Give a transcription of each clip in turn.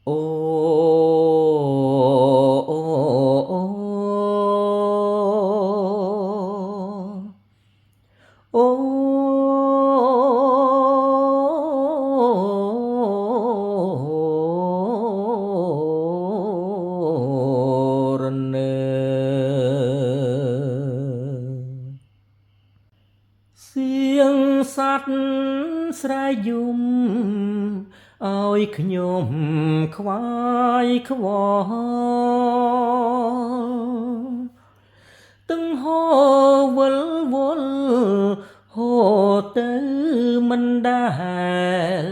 អូអូអូអូរនេសៀងសัตว์ស្រែកយំឲ្យខ្ញុំខ្វាយខ្វល់ទាំងហូរវិលវល់ហូរទៅមិនដែល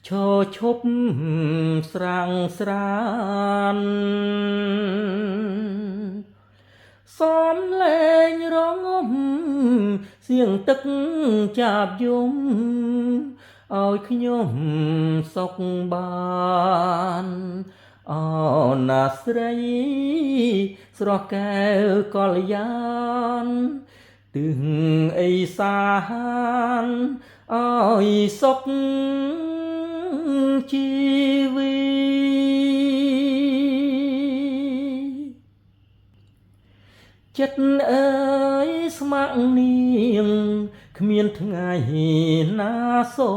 ឈរឈប់ស្រាំងស្រានសំលេងរងំសៀងទឹកចាបយំឲ្យខ្ញុំសុខបានអណាស្រីស្រស់កែវកល្យានទិសអេសានឲ្យសុខជីវីចិត្តអើយស្មាក់នាងគ្មានថ្ងៃណាសូ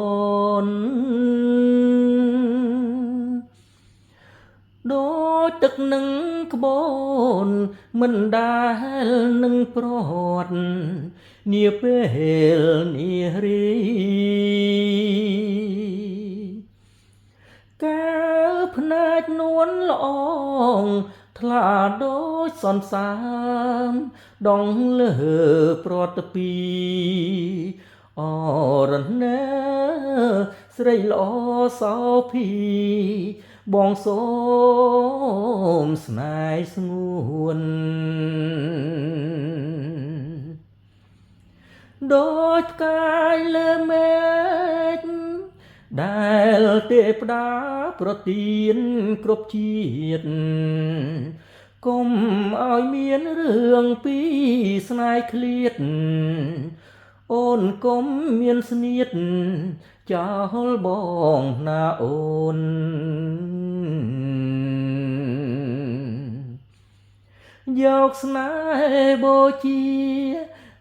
នដូចទឹកនឹងក្បូនមិនដែលនឹងព្រាត់នាពេលនារីកែវភ្នែកនួនល្អងថ្លាដូចសន្សាមដងលើប្រតពីអរណែស្រីល្អសោភីបងសូមស្នេហ៍ស្ងួនដូចផ្កាយលើមេឃដែលទេព្តាប្រទានគ្រប់ជាតិកុំឲ្យមានរឿងពីស្នេហ៍ឃ្លាតអូនកុំមានស្នៀតចោលបងណាអូនយកស្នេហ៍បូជា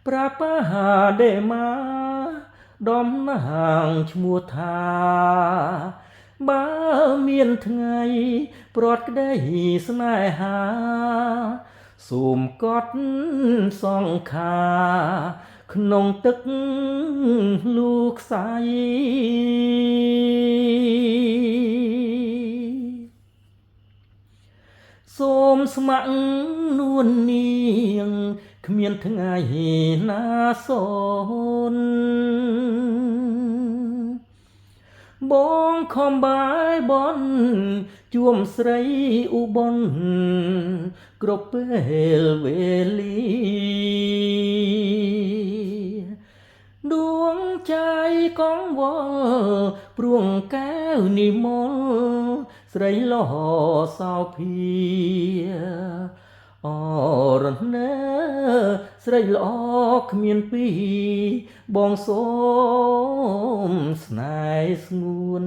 ព្រះបហាដេមាដំណាងឈ្មោះថាបើមានថ្ងៃព្រាត់ក្តីស្នេហាសូមកត់សង្ខាក្នុងទឹកលូខ្សែសូមស្ម័គ្រនួននាងគ្មានថ្ងៃណាសូនបងខំបាយបនជួមស្រីឧបនគ្រប់ពេលវេលាដួងใจកងវល់ព្រួងកែវនិមលស្រីល្អសោភាអរណែស្រីល្អគ្មានពីរបងសូមស្នេហ៍ស្ងួន